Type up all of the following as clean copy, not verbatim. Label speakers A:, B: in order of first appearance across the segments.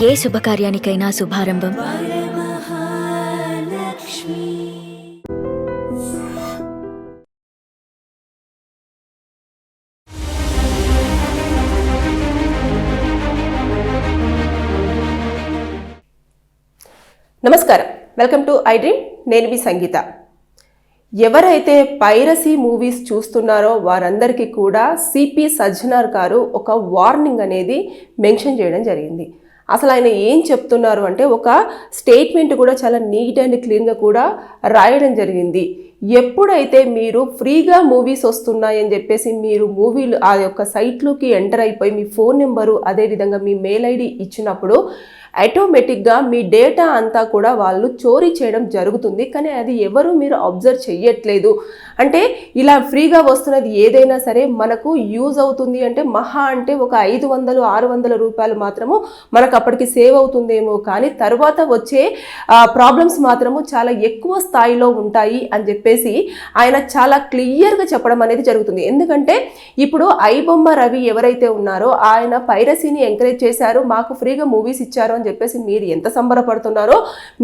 A: ఏ శుభకార్యానికైనా శుభారంభం
B: నమస్కారం, welcome to I dream. నేను మీ సంగీత. ఎవరైతే పైరసీ మూవీస్ చూస్తున్నారో వారందరికీ కూడా సిపి సజ్జనార్ గారు ఒక వార్నింగ్ అనేది మెన్షన్ చేయడం జరిగింది. అసలు ఆయన ఏం చెప్తున్నారు అంటే ఒక స్టేట్మెంట్ కూడా చాలా నీట్ అండ్ క్లీన్గా కూడా రాయడం జరిగింది. ఎప్పుడైతే మీరు ఫ్రీగా మూవీస్ వస్తున్నాయని చెప్పేసి మీరు మూవీలు ఆ యొక్క సైట్లోకి ఎంటర్ అయిపోయి మీ ఫోన్ నెంబరు అదేవిధంగా మీ మెయిల్ ఐడి ఇచ్చినప్పుడు ఆటోమేటిక్గా మీ డేటా అంతా కూడా వాళ్ళు చోరీ చేయడం జరుగుతుంది. కానీ అది ఎవరు మీరు అబ్జర్వ్ చెయ్యట్లేదు. అంటే ఇలా ఫ్రీగా వస్తున్నది ఏదైనా సరే మనకు యూజ్ అవుతుంది అంటే మహా అంటే ఒక 500-600 రూపాయలు మాత్రము మనకు అప్పటికి సేవ్ అవుతుందేమో, కానీ తర్వాత వచ్చే ప్రాబ్లమ్స్ మాత్రము చాలా ఎక్కువ స్థాయిలో ఉంటాయి అని చెప్పేసి ఆయన చాలా క్లియర్గా చెప్పడం అనేది జరుగుతుంది. ఎందుకంటే ఇప్పుడు ఐబొమ్మ రవి ఎవరైతే ఉన్నారో ఆయన పైరసీని ఎంకరేజ్ చేశారు, మాకు ఫ్రీగా మూవీస్ ఇచ్చారు అని చెప్పేసి మీరు ఎంత సంబరపడుతున్నారో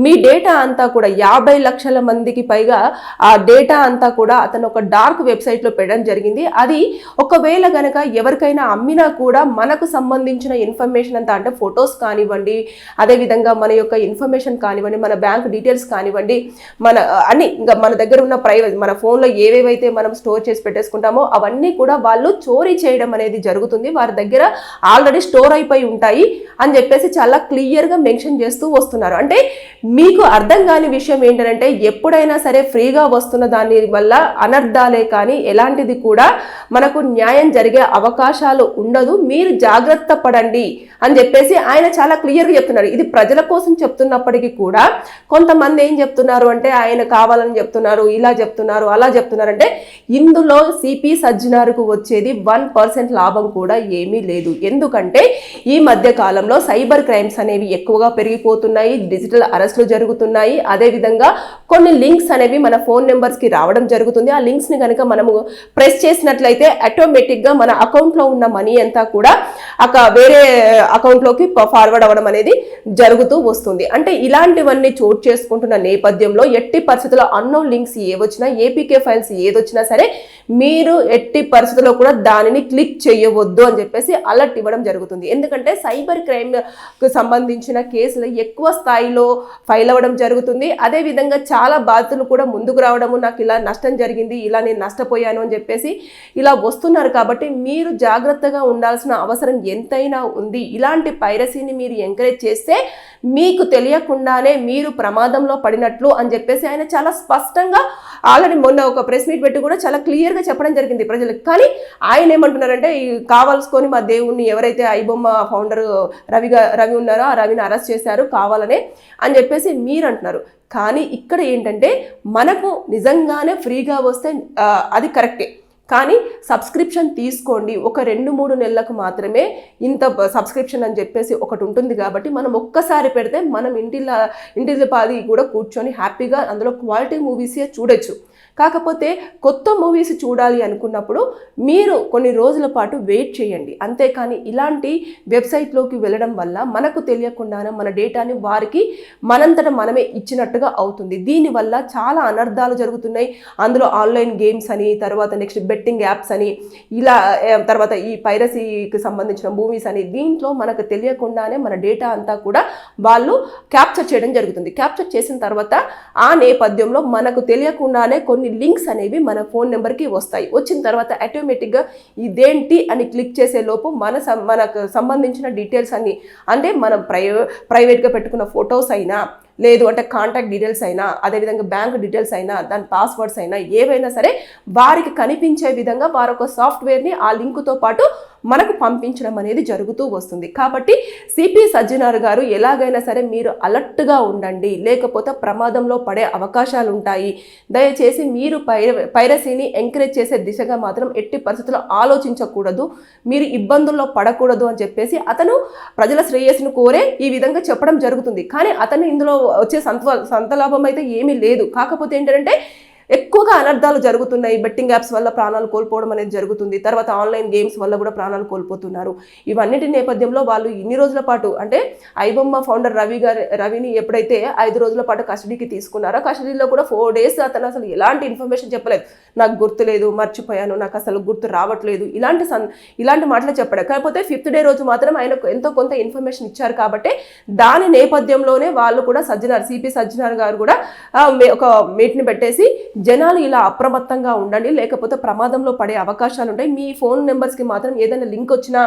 B: మీ డేటా అంతా కూడా 50 లక్షల మందికి పైగా ఆ డేటా అంతా కూడా అతను ఒక డార్క్ వెబ్సైట్లో పెట్టడం జరిగింది. అది ఒకవేళ గనక ఎవరికైనా అమ్మినా కూడా మనకు సంబంధించిన ఇన్ఫర్మేషన్ అంతా, అంటే ఫొటోస్ కానివ్వండి, అదేవిధంగా మన యొక్క ఇన్ఫర్మేషన్ కానివ్వండి, మన బ్యాంక్ డీటెయిల్స్ కానివ్వండి, మన అన్ని ఇంకా మన దగ్గర ఉన్న ప్రైవేట్ మన ఫోన్లో ఏవేవైతే మనం స్టోర్ చేసి పెట్టేసుకుంటామో అవన్నీ కూడా వాళ్ళు చోరీ చేయడం అనేది జరుగుతుంది. వారి దగ్గర ఆల్రెడీ స్టోర్ అయిపోయి ఉంటాయి అని చెప్పేసి చాలా క్లియర్గా మెన్షన్ చేస్తూ వస్తున్నారు. అంటే మీకు అర్థం కాని విషయం ఏంటంటే ఎప్పుడైనా సరే ఫ్రీగా వస్తున్న దాని వల్ల అనర్థాలే కానీ ఎలాంటిది కూడా మనకు న్యాయం జరిగే అవకాశాలు ఉండదు, మీరు జాగ్రత్త పడండి అని చెప్పేసి ఆయన చాలా క్లియర్గా చెప్తున్నారు. ఇది ప్రజల కోసం చెప్తున్నప్పటికీ కూడా కొంతమంది ఏం చెప్తున్నారు అంటే ఆయన కావాలని చెప్తున్నారు, ఇలా చెప్తున్నారు, అలా చెప్తున్నారు. అంటే ఇందులో సిపి సజ్జనార్కు వచ్చేది 1% లాభం కూడా ఏమీ లేదు. ఎందుకంటే ఈ మధ్య కాలంలో సైబర్ క్రైమ్స్ అనేవి ఎక్కువగా పెరిగిపోతున్నాయి, డిజిటల్ అరెస్టులు జరుగుతున్నాయి, అదేవిధంగా కొన్ని లింక్స్ అనేవి మన ఫోన్ నెంబర్స్కి రావడం జరుగుతుంది. ఆ లింక్స్ని కనుక మనము ప్రెస్ చేసినట్లయితే ఆటోమేటిక్గా మన అకౌంట్లో ఉన్న మనీ అంతా కూడా వేరే అకౌంట్లోకి ఫార్వర్డ్ అవ్వడం అనేది జరుగుతూ వస్తుంది. అంటే ఇలాంటివన్నీ చోటు చేసుకుంటున్న నేపథ్యంలో ఎట్టి పరిస్థితుల్లో అన్నోన్ లింక్స్ ఏవొచ్చినా, ఏపీకే ఫైల్స్ ఏదొచ్చినా సరే మీరు ఎట్టి పరిస్థితుల్లో కూడా దానిని క్లిక్ చేయవద్దు అని చెప్పేసి అలర్ట్ ఇవ్వడం జరుగుతుంది. ఎందుకంటే సైబర్ క్రైమ్కు సంబంధించిన కేసులు ఎక్కువ స్థాయిలో ఫైల్ అవ్వడం జరుగుతుంది. అదేవిధంగా చాలా బాధితులు కూడా ముందుకు రావడము, నాకు ఇలా నష్టం జరిగింది, ఇలా నేను నష్టపోయాను అని చెప్పేసి ఇలా వస్తున్నారు. కాబట్టి మీరు జాగ్రత్తగా ఉండాల్సిన అవసరం ఎంతైనా ఉంది. ఇలాంటి పైరసీని మీరు ఎంకరేజ్ చేస్తే మీకు తెలియకుండానే మీరు ప్రమాదంలో పడినట్లు అని చెప్పేసి ఆయన చాలా స్పష్టంగా ఆల్రెడీ మొన్న ఒక ప్రెస్ మీట్ పెట్టి కూడా చాలా క్లియర్గా చెప్పడం జరిగింది ప్రజలకు. కానీ ఆయన ఏమంటున్నారంటే కావాల్సుకొని మా దేవుణ్ణి ఎవరైతే ఐబొమ్మ ఫౌండర్ రవి ఉన్నారో ఆ రవిని అరెస్ట్ చేశారు కావాలనే అని చెప్పేసి మీరు అంటున్నారు. కానీ ఇక్కడ ఏంటంటే మనకు నిజంగానే ఫ్రీగా వస్తే అది కరెక్టే, కానీ సబ్స్క్రిప్షన్ తీసుకోండి. ఒక 2-3 నెలలకు మాత్రమే ఇంత సబ్స్క్రిప్షన్ అని చెప్పేసి ఒకటి ఉంటుంది. కాబట్టి మనం ఒక్కసారి పెడితే మనం ఇంటిలో పాది కూడా కూర్చొని హ్యాపీగా అందులో క్వాలిటీ మూవీసే చూడొచ్చు. కాకపోతే కొత్త మూవీస్ చూడాలి అనుకున్నప్పుడు మీరు కొన్ని రోజుల పాటు వెయిట్ చేయండి. అంతేకాని ఇలాంటి వెబ్సైట్లోకి వెళ్ళడం వల్ల మనకు తెలియకుండానే మన డేటాని వారికి మనంతట మనమే ఇచ్చినట్టుగా అవుతుంది. దీనివల్ల చాలా అనర్థాలు జరుగుతున్నాయి. అందులో ఆన్లైన్ గేమ్స్ అని, తర్వాత నెక్స్ట్ బెట్టింగ్ యాప్స్ అని, ఇలా తర్వాత ఈ పైరసీకి సంబంధించిన మూవీస్ అని, దీంట్లో మనకు తెలియకుండానే మన డేటా అంతా కూడా వాళ్ళు క్యాప్చర్ చేయడం జరుగుతుంది. క్యాప్చర్ చేసిన తర్వాత ఆ నేపథ్యంలో మనకు తెలియకుండానే కొన్ని లింక్స్ అనేవి మన ఫోన్ నెంబర్కి వస్తాయి. వచ్చిన తర్వాత ఆటోమేటిక్గా ఇదేంటి అని క్లిక్ చేసే లోపు మనకు సంబంధించిన డీటెయిల్స్ అన్ని, అంటే మనం ప్రైవేట్గా పెట్టుకున్న ఫొటోస్ అయినా, లేదు అంటే కాంటాక్ట్ డీటెయిల్స్ అయినా, అదేవిధంగా బ్యాంక్ డీటెయిల్స్ అయినా, దాని పాస్వర్డ్స్ అయినా ఏవైనా సరే వారికి కనిపించే విధంగా వారి ఒక సాఫ్ట్వేర్ని ఆ లింకుతో పాటు మనకు పంపించడం అనేది జరుగుతూ వస్తుంది. కాబట్టి సిపి సజ్జనార్ గారు ఎలాగైనా సరే మీరు అలర్ట్గా ఉండండి, లేకపోతే ప్రమాదంలో పడే అవకాశాలు ఉంటాయి. దయచేసి మీరు పైరసీని ఎంకరేజ్ చేసే దిశగా మాత్రం ఎట్టి పరిస్థితుల్లో ఆలోచించకూడదు, మీరు ఇబ్బందుల్లో పడకూడదు అని చెప్పేసి అతను ప్రజల శ్రేయస్సును కోరే ఈ విధంగా చెప్పడం జరుగుతుంది. కానీ అతను ఇందులో వచ్చే సంత లాభం అయితే ఏమీ లేదు. కాకపోతే ఏంటంటే ఎక్కువగా అనర్థాలు జరుగుతున్నాయి. బెట్టింగ్ యాప్స్ వల్ల ప్రాణాలు కోల్పోవడం అనేది జరుగుతుంది. తర్వాత ఆన్లైన్ గేమ్స్ వల్ల కూడా ప్రాణాలు కోల్పోతున్నారు. ఇవన్నిటి నేపథ్యంలో వాళ్ళు ఇన్ని రోజుల పాటు అంటే ఐబొమ్మ ఫౌండర్ రవిని ఎప్పుడైతే 5 రోజుల పాటు కస్టడీకి తీసుకున్నారో, కస్టడీలో కూడా 4 days అతను అసలు ఎలాంటి ఇన్ఫర్మేషన్ చెప్పలేదు. నాకు గుర్తులేదు, మర్చిపోయాను, నాకు అసలు గుర్తు రావట్లేదు, ఇలాంటి మాటలు చెప్పాడు. కాకపోతే 5th day రోజు మాత్రం ఆయనకు ఎంతో కొంత ఇన్ఫర్మేషన్ ఇచ్చారు. కాబట్టి దాని నేపథ్యంలోనే వాళ్ళు కూడా సిపి సజ్జనార్ గారు కూడా ఒక మీట్ని పెట్టేసి జనాలు ఇలా అప్రమత్తంగా ఉండండి, లేకపోతే ప్రమాదంలో పడే అవకాశాలు ఉంటాయి. మీ ఫోన్ నెంబర్స్కి మాత్రం ఏదైనా లింక్ వచ్చినా,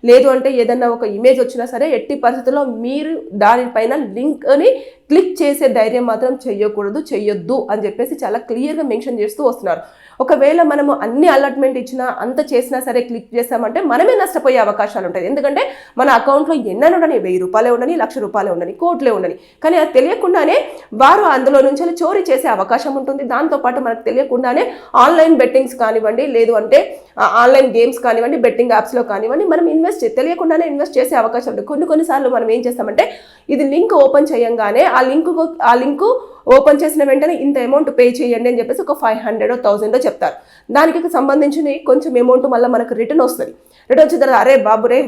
B: లేదు అంటే ఏదైనా ఒక ఇమేజ్ వచ్చినా సరే, ఎట్టి పరిస్థితుల్లో మీరు దానిపైన లింక్ని క్లిక్ చేసే ధైర్యం మాత్రం చెయ్యొద్దు అని చెప్పేసి చాలా క్లియర్గా మెన్షన్ చేస్తూ వస్తున్నారు. ఒకవేళ మనము అన్ని అలాట్మెంట్ ఇచ్చినా, అంత చేసినా సరే క్లిక్ చేస్తామంటే మనమే నష్టపోయే అవకాశాలు ఉంటాయి. ఎందుకంటే మన అకౌంట్లో ఎన్నైనా ఉండని, 1000 రూపాయలే ఉండని, 1,00,000 రూపాయలే ఉండని, కోట్లే ఉండని, కానీ అది తెలియకుండానే వారు అందులో నుంచి చోరీ చేసే అవకాశం ఉంటుంది. దాంతోపాటు మనకు తెలియకుండానే ఆన్లైన్ బెట్టింగ్స్ కానివ్వండి, లేదు అంటే ఆన్లైన్ గేమ్స్ కానివ్వండి, బెట్టింగ్ యాప్స్లో కానివ్వండి, మనం తెలియకుండానే ఇన్వెస్ట్ చేసే అవకాశం ఉంటుంది. కొన్నిసార్లు మనం ఏం చేస్తామంటే, ఇది లింక్ ఓపెన్ చేయంగానే ఆ లింక్ ఓపెన్ చేసిన వెంటనే ఇంత అమౌంట్ పే చేయండి అని చెప్పేసి ఒక 500 or 1000 చెప్తారు. దానికి సంబంధించిన కొంచెం అమౌంట్ మళ్ళీ మనకు రిటర్న్ వస్తుంది. రిటర్న్ వచ్చిన తర్వాత అరే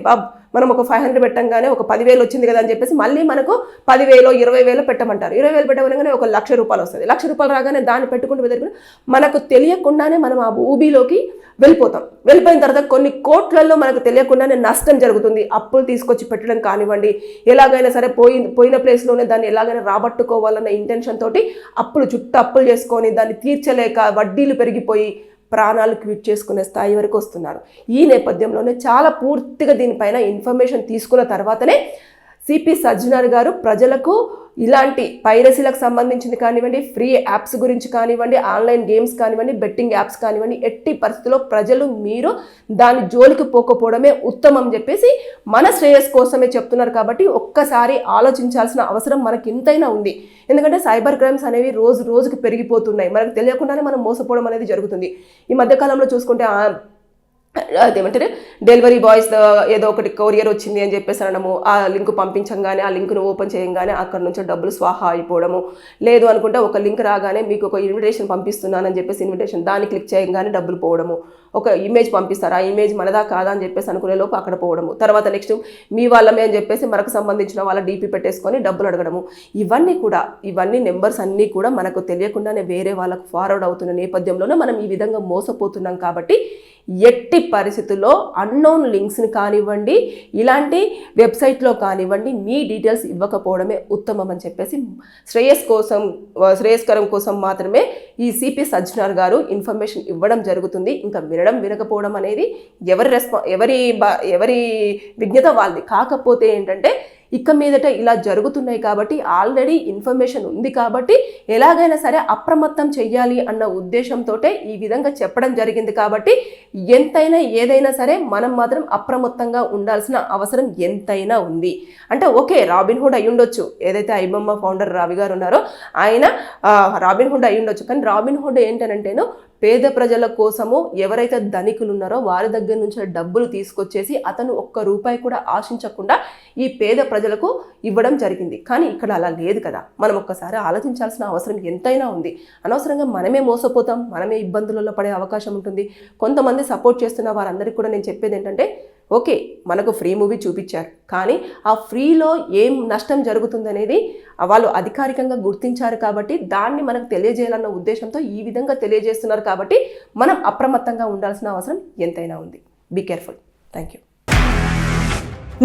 B: బాబు మనం ఒక 500 పెట్టంగానే ఒక 10,000 వచ్చింది కదా అని చెప్పేసి మళ్ళీ మనకు 10,000 20,000 పెట్టమంటారు. 20,000 పెట్టగానే ఒక 1,00,000 రూపాయలు వస్తుంది. 1,00,000 రూపాయలు రాగానే దాన్ని పెట్టుకుంటూ మనకు తెలియకుండానే మనం ఆ ఊబీలోకి వెళ్ళిపోతాం. వెళ్ళిపోయిన తర్వాత కొన్ని కోట్లలో మనకు తెలియకుండానే నష్టం జరుగుతుంది. అప్పులు తీసుకొచ్చి పెట్టడం కానివ్వండి, ఎలాగైనా సరే పోయిన ప్లేస్లోనే దాన్ని ఎలాగైనా రాబట్టుకోవాలన్న ఇంటెన్షన్ తోటి అప్పులు చేసుకొని దాన్ని తీర్చలేక వడ్డీలు పెరిగిపోయి ప్రాణాలు క్విట్ చేసుకునే స్థాయి వరకు వస్తున్నారు. ఈ నేపథ్యంలోనే చాలా పూర్తిగా దీనిపైన ఇన్ఫర్మేషన్ తీసుకున్న తర్వాతనే సిపి సజ్జనార్ గారు ప్రజలకు ఇలాంటి పైరసీలకు సంబంధించింది కానివ్వండి, ఫ్రీ యాప్స్ గురించి కానివ్వండి, ఆన్లైన్ గేమ్స్ కానివ్వండి, బెట్టింగ్ యాప్స్ కానివ్వండి, ఎట్టి పరిస్థితుల్లో ప్రజలు మీరు దాని జోలికి పోకపోవడమే ఉత్తమం చెప్పేసి మన శ్రేయస్ కోసమే చెప్తున్నారు. కాబట్టి ఒక్కసారి ఆలోచించాల్సిన అవసరం మనకి ఎంతైనా ఉంది. ఎందుకంటే సైబర్ క్రైమ్స్ అనేవి రోజుకి పెరిగిపోతున్నాయి. మనకు తెలియకుండానే మనం మోసపోవడం అనేది జరుగుతుంది. ఈ మధ్యకాలంలో చూసుకుంటే అదేమంటారు, డెలివరీ బాయ్స్ ఏదో ఒకటి కొరియర్ వచ్చింది అని చెప్పేసి అనడము, ఆ లింక్ పంపించగానే ఆ లింక్ను ఓపెన్ చేయగానే అక్కడ నుంచి డబ్బులు స్వాహా అయిపోవడము, లేదు అనుకుంటే ఒక లింక్ రాగానే మీకు ఒక ఇన్విటేషన్ పంపిస్తున్నానని చెప్పేసి ఇన్విటేషన్ దాన్ని క్లిక్ చేయగానే డబ్బులు పోవడము, ఒక ఇమేజ్ పంపిస్తారు, ఆ ఇమేజ్ మనదా కాదా అని చెప్పేసి అనుకునే లోపు అక్కడ పోవడము, తర్వాత నెక్స్ట్ మీ వాళ్ళమే అని చెప్పేసి మనకు సంబంధించిన వాళ్ళ డీపీ పెట్టేసుకొని డబ్బులు అడగడము, ఇవన్నీ నెంబర్స్ అన్నీ కూడా మనకు తెలియకుండానే వేరే వాళ్ళకు ఫార్వర్డ్ అవుతున్న నేపథ్యంలోనే మనం ఈ విధంగా మోసపోతున్నాం. కాబట్టి ఎట్టి పరిస్థితుల్లో అన్నోన్ లింక్స్ని కానివ్వండి, ఇలాంటి వెబ్సైట్లో కానివ్వండి మీ డీటెయిల్స్ ఇవ్వకపోవడమే ఉత్తమం అని చెప్పేసి శ్రేయస్కరం కోసం మాత్రమే ఈ సిపి సజ్జనార్ గారు ఇన్ఫర్మేషన్ ఇవ్వడం జరుగుతుంది. ఇంకా వినకపోవడం అనేది ఎవరి విజ్ఞత వాళ్ళది. కాకపోతే ఏంటంటే ఇక మీదట ఇలా జరుగుతున్నాయి కాబట్టి ఆల్రెడీ ఇన్ఫర్మేషన్ ఉంది కాబట్టి ఎలాగైనా సరే అప్రమత్తం చెయ్యాలి అన్న ఉద్దేశంతో ఈ విధంగా చెప్పడం జరిగింది. కాబట్టి ఏదైనా సరే మనం మాత్రం అప్రమత్తంగా ఉండాల్సిన అవసరం ఎంతైనా ఉంది. అంటే ఓకే, రాబిన్హుడ్ అయి ఉండొచ్చు, ఏదైతే ఐబొమ్మ ఫౌండర్ రవి గారు ఉన్నారో ఆయన రాబిన్హుడ్ అయి ఉండొచ్చు. కానీ రాబిన్హుడ్ ఏంటనంటేనో పేద ప్రజల కోసము ఎవరైతే ధనికులు ఉన్నారో వారి దగ్గర నుంచి డబ్బులు తీసుకొచ్చేసి అతను ₹1 కూడా ఆశించకుండా ఈ పేద ప్రజలకు ఇవ్వడం జరిగింది. కానీ ఇక్కడ అలా లేదు కదా. మనం ఒక్కసారి ఆలోచించాల్సిన అవసరం ఎంతైనా ఉంది. అనవసరంగా మనమే మోసపోతాం, మనమే ఇబ్బందులలో పడే అవకాశం ఉంటుంది. కొంతమంది సపోర్ట్ చేస్తున్న వారందరికీ కూడా నేను చెప్పేది ఏంటంటే, ఓకే మనకు ఫ్రీ మూవీ చూపించారు, కానీ ఆ ఫ్రీలో ఏం నష్టం జరుగుతుందనేది వాళ్ళు అధికారికంగా గుర్తించారు. కాబట్టి దాన్ని మనకు తెలియజేయాలన్న ఉద్దేశంతో ఈ విధంగా తెలియజేస్తున్నారు. కాబట్టి మనం అప్రమత్తంగా ఉండాల్సిన అవసరం ఎంతైనా ఉంది. Be careful. Thank you.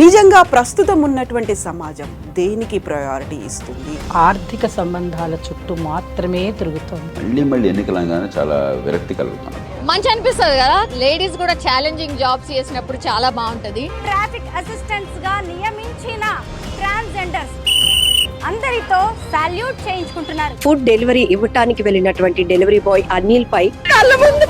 C: నిజంగా ప్రస్తుతం ఉన్నటువంటి సమాజం దేనికి ప్రయారిటీ ఇస్తుంది?
D: ఆర్థిక సంబంధాల చుట్టూ మాత్రమే తిరుగుతుంది.
E: మళ్ళీ ఎన్నికలంగానే చాలా విరక్తి కలుగుతాను.
F: మంచి అనిపిస్తుంది కదా, లేడీస్ కూడా ఛాలెంజింగ్ జాబ్స్ చేసినప్పుడు చాలా బాగుంటది.
G: ట్రాఫిక్ అసిస్టెంట్స్ గా నియమించిన ట్రాన్స్జెండర్స్ అందరితో సాల్యూట్ చేయించుకుంటున్నారు.
H: ఫుడ్ డెలివరీ ఇవ్వటానికి వెళ్ళినటువంటి డెలివరీ బాయ్ అనిల్ పై
C: కళ్ళ ముందు